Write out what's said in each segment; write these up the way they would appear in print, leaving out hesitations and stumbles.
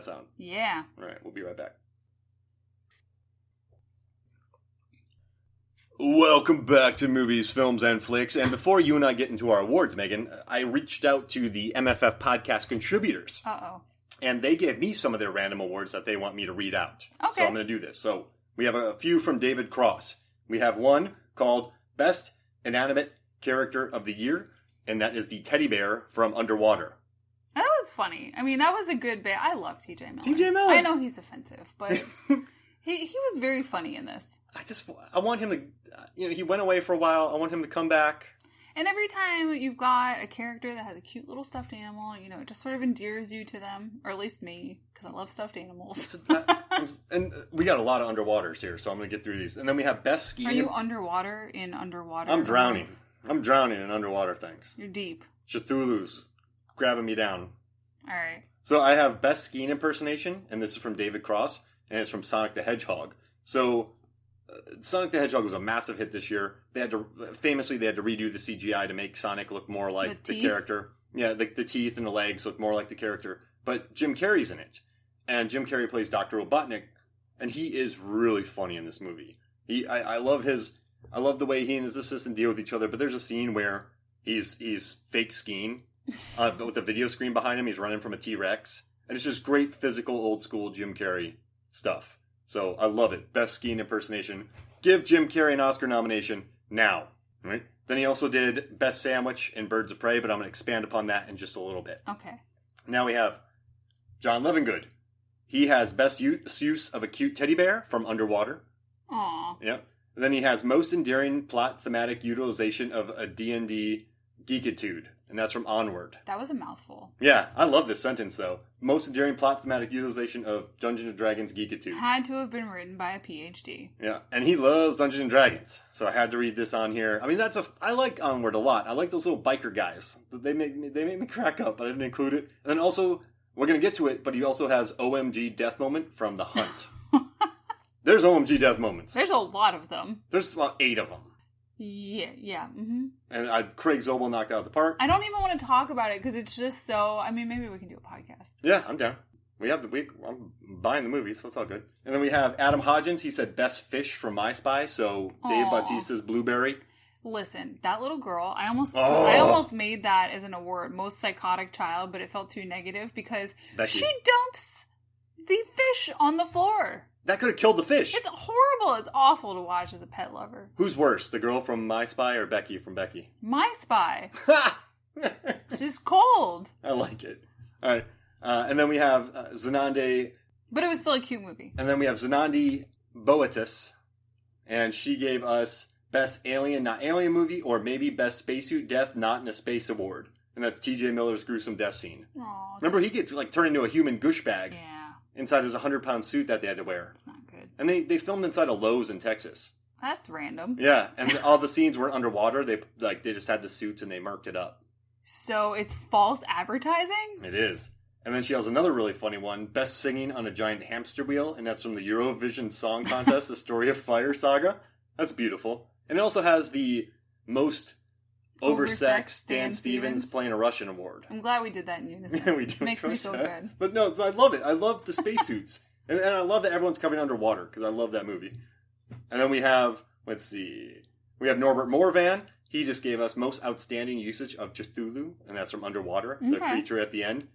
that sound? Yeah. All right, we'll be right back. Welcome back to Movies, Films, and Flicks. And before you and I get into our awards, Megan, I reached out to the MFF podcast contributors. Uh-oh. And they gave me some of their random awards that they want me to read out. Okay. So I'm going to do this. So we have a few from David Cross. We have one called Best Inanimate Character of the Year, and that is the teddy bear from Underwater. That was funny. I mean, that was a good bit. I love TJ Miller. TJ Miller. I know he's offensive, but he was very funny in this. I want him to, he went away for a while. I want him to come back. And every time you've got a character that has a cute little stuffed animal, it just sort of endears you to them, or at least me, because I love stuffed animals. And we got a lot of underwaters here, so I'm going to get through these. And then we have Best Skiing. Are you underwater in underwater? I'm drowning. I'm drowning in underwater things. You're deep. Cthulhu's grabbing me down. All right. So I have Best Skiing Impersonation, and this is from David Cross, and it's from Sonic the Hedgehog. So Sonic the Hedgehog was a massive hit this year. They had to redo the CGI to make Sonic look more like the character. Yeah, the teeth and the legs look more like the character. But Jim Carrey's in it, and Jim Carrey plays Dr. Robotnik, and he is really funny in this movie. I love the way he and his assistant deal with each other. But there's a scene where he's fake skiing with a video screen behind him. He's running from a T-Rex, and it's just great physical old school Jim Carrey stuff. So I love it. Best Skiing Impersonation. Give Jim Carrey an Oscar nomination now. Right? Then he also did Best Sandwich in Birds of Prey, but I'm going to expand upon that in just a little bit. Okay. Now we have John Levengood. He has Best Use of a Cute Teddy Bear from Underwater. Aww. Yep. Then he has Most Endearing Plot Thematic Utilization of a D&D Geekitude. And that's from Onward. That was a mouthful. Yeah, I love this sentence, though. Most endearing plot thematic utilization of Dungeons & Dragons Geekitude. Had to have been written by a PhD. Yeah, and he loves Dungeons & Dragons, so I had to read this on here. I mean, I like Onward a lot. I like those little biker guys. They make me crack up, but I didn't include it. And then also, we're going to get to it, but he also has OMG Death Moment from The Hunt. There's OMG Death Moments. There's a lot of them. There's about 8 of them. Yeah. Mm-hmm. And Craig Zobel knocked it out of the park. I don't even want to talk about it because it's just so. I mean, maybe we can do a podcast. Yeah, I'm down. I'm buying the movie, so it's all good. And then we have Adam Hodgins. He said Best Fish from My Spy. So Dave Bautista's Blueberry. Listen, that little girl. I almost made that as an award, most psychotic child, but it felt too negative because Becky. She dumps the fish on the floor. That could have killed the fish. It's horrible. It's awful to watch as a pet lover. Who's worse, the girl from My Spy or Becky from Becky? My Spy. She's cold. I like it. All right. And then we have Zenande. But it was still a cute movie. And then we have Zenande Boetis. And she gave us Best Alien, Not Alien Movie, or maybe Best Spacesuit Death, Not in a Space Award. And that's T.J. Miller's gruesome death scene. Aww, remember, he gets turned into a human goosh bag. Yeah. Inside his 100-pound suit that they had to wear. It's not good. And they filmed inside a Lowe's in Texas. That's random. Yeah, and all the scenes weren't underwater. They just had the suits and they marked it up. So it's false advertising? It is. And then she has another really funny one. Best Singing on a Giant Hamster Wheel. And that's from the Eurovision Song Contest, The Story of Fire saga. That's beautiful. And it also has the most oversexed Dan Stevens playing a Russian award. I'm glad we did that in unison. Yeah, we did. Makes me feel good. But no, I love it. I love the spacesuits. and I love that everyone's coming underwater because I love that movie. And then we have, we have Norbert Morvan. He just gave us most outstanding usage of Cthulhu, and that's from Underwater, the creature at the end.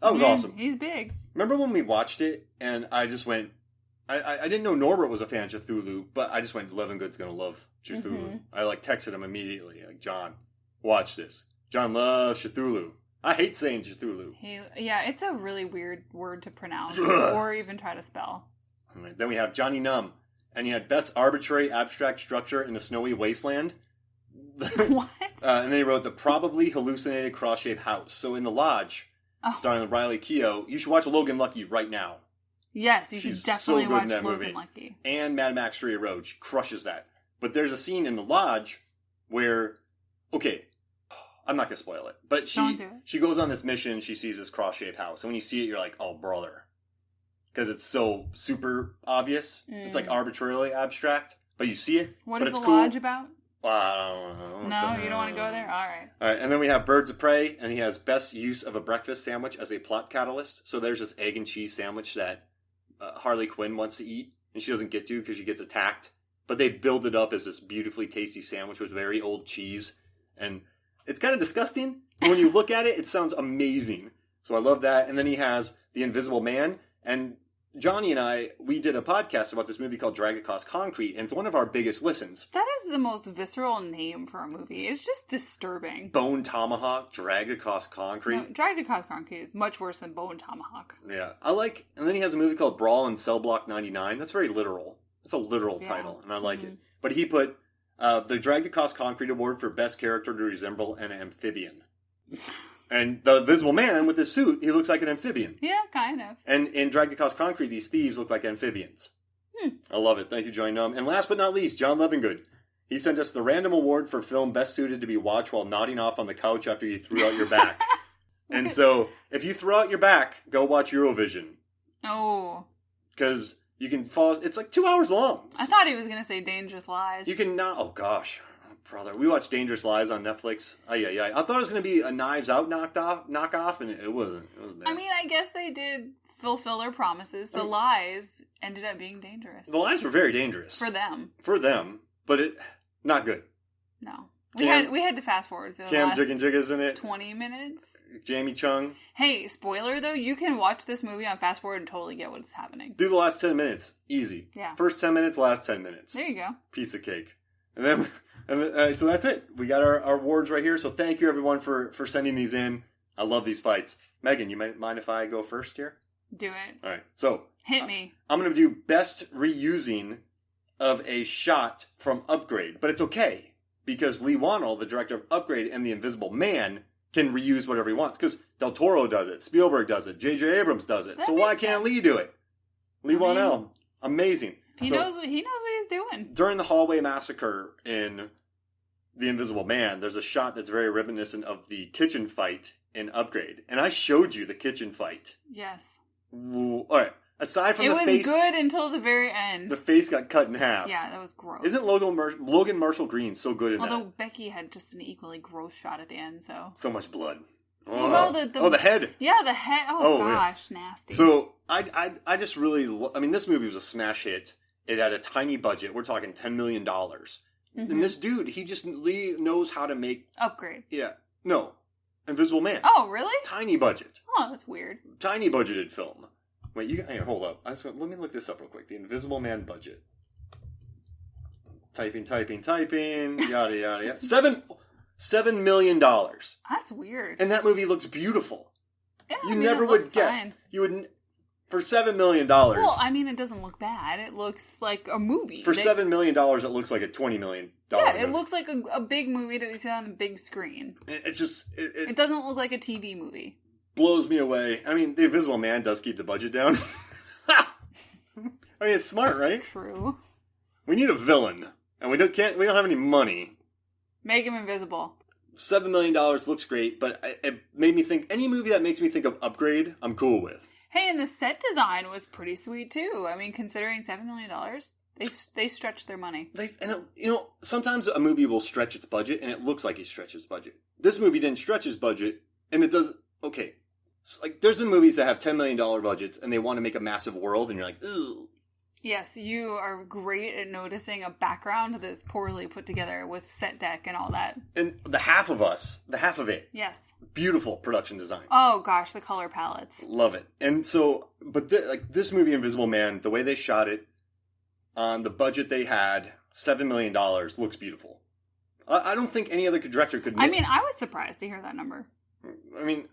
That was awesome. He's big. Remember when we watched it, and I just went, I didn't know Norbert was a fan of Cthulhu, but I just went, Levengood's going to love Cthulhu. Mm-hmm. I texted him immediately, John, watch this. John loves Cthulhu. I hate saying Cthulhu. Yeah, it's a really weird word to pronounce or even try to spell. Right, then we have Johnny Numb, and he had Best Arbitrary Abstract Structure in a Snowy Wasteland. What? And then he wrote The Probably Hallucinated Cross-Shaped House. So in The Lodge, starring Riley Keough, you should watch Logan Lucky right now. Yes, you should definitely watch Logan Lucky. And Mad Max Fury Road. She crushes that. But there's a scene in The Lodge where, I'm not going to spoil it, but she goes on this mission, she sees this cross-shaped house, and when you see it, you're like, oh, brother. Because it's so super obvious. It's like arbitrarily abstract, but you see it. What is The Lodge about? Well, I don't know. No, you don't want to go there? All right. All right, and then we have Birds of Prey, and he has best use of a breakfast sandwich as a plot catalyst. So there's this egg and cheese sandwich that Harley Quinn wants to eat, and she doesn't get to because she gets attacked. But they build it up as this beautifully tasty sandwich with very old cheese, and it's kind of disgusting. But when you look at it, it sounds amazing. So I love that. And then he has The Invisible Man, and Johnny and I, we did a podcast about this movie called Drag Across Concrete, and it's one of our biggest listens. That is the most visceral name for a movie. It's just disturbing. Bone Tomahawk, Drag Across Concrete. No, Drag Across Concrete is much worse than Bone Tomahawk. Yeah, I like, and then he has a movie called Brawl in Cell Block 99. That's very literal. It's a literal title, and I like it. But he put the Drag Across Concrete Award for Best Character to Resemble an Amphibian. And the Invisible Man, with his suit, he looks like an amphibian. Yeah, kind of. And in Drag Across Concrete, these thieves look like amphibians. I love it. Thank you, Johnny Num. And last but not least, John Levingood. He sent us the random award for film best suited to be watched while nodding off on the couch after you threw out your back. And so, if you throw out your back, go watch Eurovision. Oh. Because you can fall... It's like 2 hours long. I thought he was going to say Dangerous Lies. You can not... Oh, gosh. Brother, we watched Dangerous Lies on Netflix. I thought it was going to be a Knives Out knockoff, and it wasn't. It was bad. I mean, I guess they did fulfill their promises. The lies ended up being dangerous. The lies were very dangerous. For them. But it... Not good. No. We had to fast forward through the last Jigga's in it. 20 minutes. Jamie Chung. Hey, spoiler though, you can watch this movie on fast forward and totally get what's happening. Do the last 10 minutes. Easy. Yeah. First 10 minutes, last 10 minutes. There you go. Piece of cake. And then... so that's it. We got our awards right here. So thank you, everyone, for sending these in. I love these fights. Megan, you mind if I go first here? Do it. All right. So hit me. I'm going to do best reusing of a shot from Upgrade. But it's okay, because Lee Wannell, the director of Upgrade and The Invisible Man, can reuse whatever he wants. Because Del Toro does it. Spielberg does it. J.J. Abrams does it. So why can't Lee do it? Lee Wannell. Amazing. He knows what he's doing. During the hallway massacre in The Invisible Man, there's a shot that's very reminiscent of the kitchen fight in Upgrade. And I showed you the kitchen fight. Yes. All right. Aside from the face... It was good until the very end. The face got cut in half. Yeah, that was gross. Isn't Logan Marshall Green so good in that? Although Becky had just an equally gross shot at the end, so... So much blood. Although the head. Yeah, the head. Oh gosh, yeah. Nasty. So, I just really... I mean, this movie was a smash hit. It had a tiny budget. We're talking $10 million. Mm-hmm. And this dude, Lee knows how to make... Upgrade. Yeah. No. Invisible Man. Oh, really? Tiny budget. Oh, that's weird. Tiny budgeted film. Wait, here, hold up. Let me look this up real quick. The Invisible Man budget. Typing. Yada, yada, yada. $7 million. That's weird. And that movie looks beautiful. Yeah, you never would guess. Fine. You would... For $7 million. Well, I mean, it doesn't look bad. It looks like a movie. For $7 million, it looks like a $20 million Yeah, movie. It looks like a big movie that we see on the big screen. It just... It doesn't look like a TV movie. Blows me away. I mean, The Invisible Man does keep the budget down. I mean, it's smart, right? True. We need a villain. And we don't have any money. Make him invisible. $7 million looks great, but it made me think... Any movie that makes me think of Upgrade, I'm cool with. Hey, and the set design was pretty sweet too. I mean, considering $7 million, they stretched their money. Sometimes a movie will stretch its budget, and it looks like it stretched its budget. This movie didn't stretch its budget, and it does... Okay, so, there's been movies that have $10 million budgets, and they want to make a massive world, and you're like, ooh. Yes, you are great at noticing a background that's poorly put together with set deck and all that. And the half of it. Yes. Beautiful production design. Oh gosh, the color palettes. Love it. And so, but this movie, Invisible Man, the way they shot it, on the budget they had, $7 million, looks beautiful. I don't think any other director could make... I mean, I was surprised to hear that number. I mean,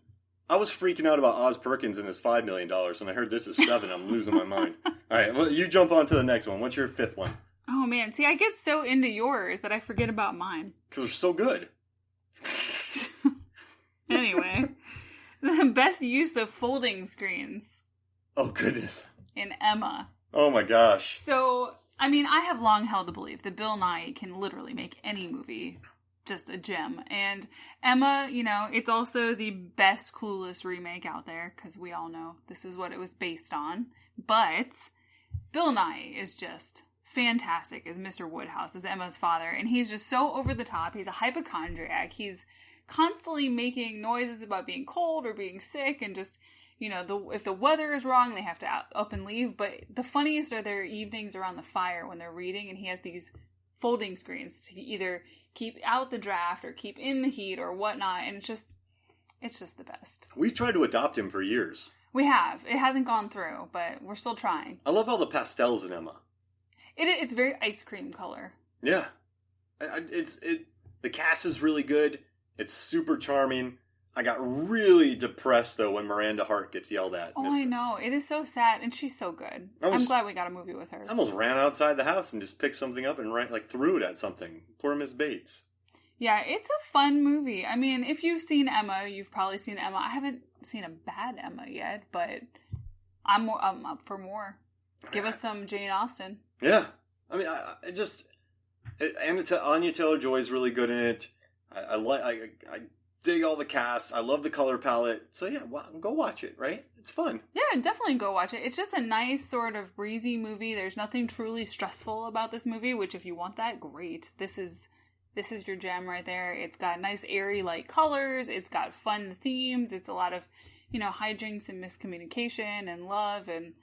I was freaking out about Oz Perkins and his $5 million, and I heard this is 7. I'm losing my mind. All right, well, you jump on to the next one. What's your 5th one? Oh, man. See, I get so into yours that I forget about mine. Because they're so good. Anyway, the best use of folding screens. Oh, goodness. In Emma. Oh, my gosh. So, I mean, I have long held the belief that Bill Nye can literally make any movie just a gem. And Emma, it's also the best Clueless remake out there, because we all know this is what it was based on. But Bill Nye is just fantastic as Mr. Woodhouse, as Emma's father. And he's just so over the top. He's a hypochondriac. He's constantly making noises about being cold or being sick, and just, if the weather is wrong, they have to up and leave. But the funniest are their evenings around the fire when they're reading, and he has these folding screens to either keep out the draft or keep in the heat or whatnot. And it's just the best. We've tried to adopt him for years. We have. It hasn't gone through, but we're still trying. I love all the pastels in Emma. It's very ice cream color. Yeah. The cast is really good. It's super charming. I got really depressed, though, when Miranda Hart gets yelled at. Oh, I know. It is so sad, and she's so good. I'm glad we got a movie with her. I almost ran outside the house and just picked something up and threw it at something. Poor Miss Bates. Yeah, it's a fun movie. I mean, if you've seen Emma, you've probably seen Emma. I haven't seen a bad Emma yet, but I'm up for more. Give us some Jane Austen. Yeah. I mean, Anya Taylor-Joy is really good in it. I dig all the cast. I love the color palette. So yeah, go watch it, right? It's fun. Yeah, definitely go watch it. It's just a nice sort of breezy movie. There's nothing truly stressful about this movie, which if you want that, great. This is your gem right there. It's got nice airy light colors. It's got fun themes. It's a lot of, hijinks and miscommunication and love and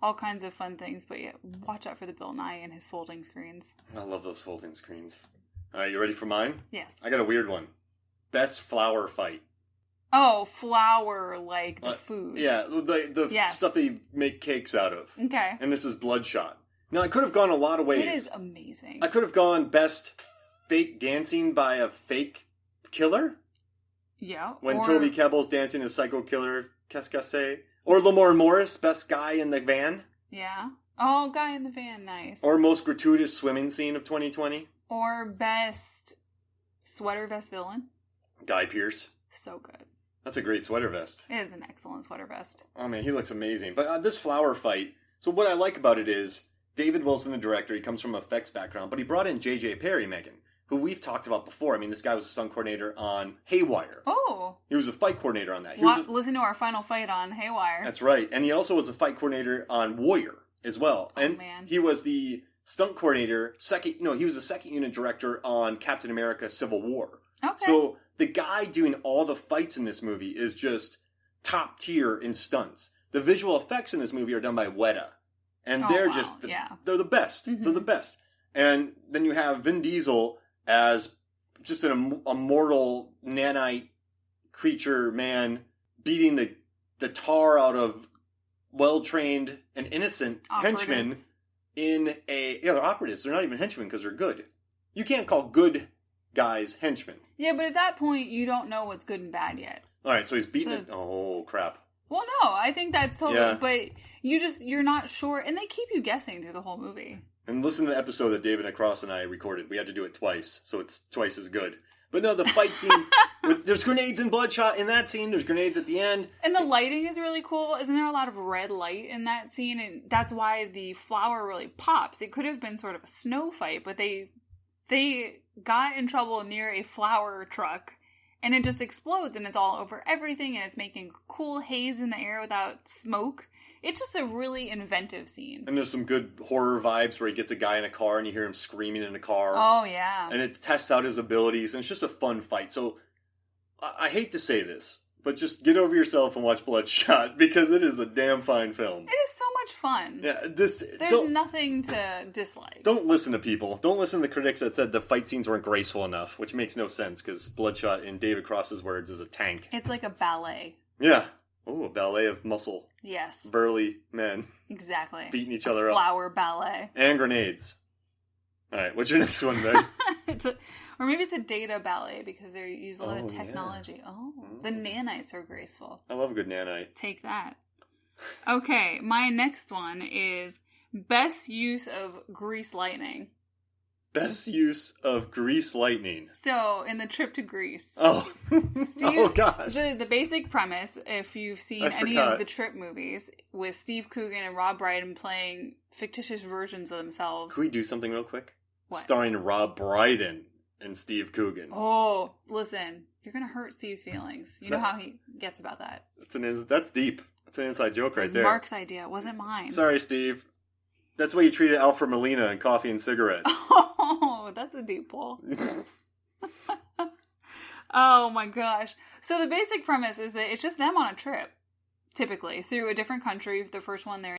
all kinds of fun things. But yeah, watch out for the Bill Nye and his folding screens. I love those folding screens. All right, you ready for mine? Yes. I got a weird one. Best flower fight. Oh, flour, like the food. Yeah, the stuff that you make cakes out of. Okay. And this is Bloodshot. Now, I could have gone a lot of ways. It is amazing. I could have gone best fake dancing by a fake killer. Yeah. When Toby Kebbell's dancing as Psycho Killer Cascase. Or Lamar Morris, best guy in the van. Yeah. Oh, guy in the van, nice. Or most gratuitous swimming scene of 2020. Or best sweater vest villain. Guy Pearce. So good. That's a great sweater vest. It is an excellent sweater vest. Oh man, he looks amazing. But this flower fight, so what I like about it is, David Wilson, the director, he comes from an effects background, but he brought in J.J. Perry, Megan, who we've talked about before. I mean, this guy was a stunt coordinator on Haywire. Oh. He was a fight coordinator on that. Listen to our final fight on Haywire. That's right. And he also was a fight coordinator on Warrior as well. Oh, and man. He was the stunt coordinator, he was the second unit director on Captain America Civil War. Okay. So the guy doing all the fights in this movie is just top tier in stunts. The visual effects in this movie are done by Weta. And they're just, they're the best. Mm-hmm. They're the best. And then you have Vin Diesel as just a mortal nanite creature man beating the tar out of well-trained and innocent henchmen in they're operatives. They're not even henchmen because they're good. You can't call good guys henchmen. Yeah, but at that point, you don't know what's good and bad yet. All right, so he's beating it. Oh, crap. Well, no, I think that's totally, but you're not sure, and they keep you guessing through the whole movie. And listen to the episode that David Cross and I recorded. We had to do it twice, so it's twice as good. But no, the fight scene, there's grenades in Bloodshot in that scene. There's grenades at the end. And the lighting is really cool. Isn't there a lot of red light in that scene? And that's why the flower really pops. It could have been sort of a snow fight, but they got in trouble near a flower truck. And it just explodes, and it's all over everything, and it's making cool haze in the air without smoke. It's just a really inventive scene. And there's some good horror vibes where he gets a guy in a car and you hear him screaming in a car. Oh, yeah. And it tests out his abilities, and it's just a fun fight. So, I hate to say this, but just get over yourself and watch Bloodshot, because it is a damn fine film. It is so much fun. Yeah, there's nothing to dislike. Don't listen to people. Don't listen to the critics that said the fight scenes weren't graceful enough, which makes no sense, because Bloodshot, in David Cross's words, is a tank. It's like a ballet. Yeah. Oh, a ballet of muscle. Yes. Burly men. Exactly. Beating each other up. Flower ballet. And grenades. All right, what's your next one, Meg? Or maybe it's a data ballet, because they use a lot of technology. Yeah. Oh, the nanites are graceful. I love a good nanite. Take that. Okay, my next one is best use of grease lightning. Best use of grease lightning. So, in the trip to Greece. Oh. Oh, gosh. The basic premise, if you've seen any of the Trip movies, with Steve Coogan and Rob Brydon playing fictitious versions of themselves. Can we do something real quick? What? Starring Rob Brydon and Steve Coogan. Oh, listen. You're going to hurt Steve's feelings. You know how he gets about that. That's deep. That's an inside joke right there. Mark's idea. It wasn't mine. Sorry, Steve. That's why you treated Alfred Molina in Coffee and Cigarettes. Oh, that's a deep pull. Oh my gosh. So the basic premise is that it's just them on a trip, typically, through a different country. The first one they're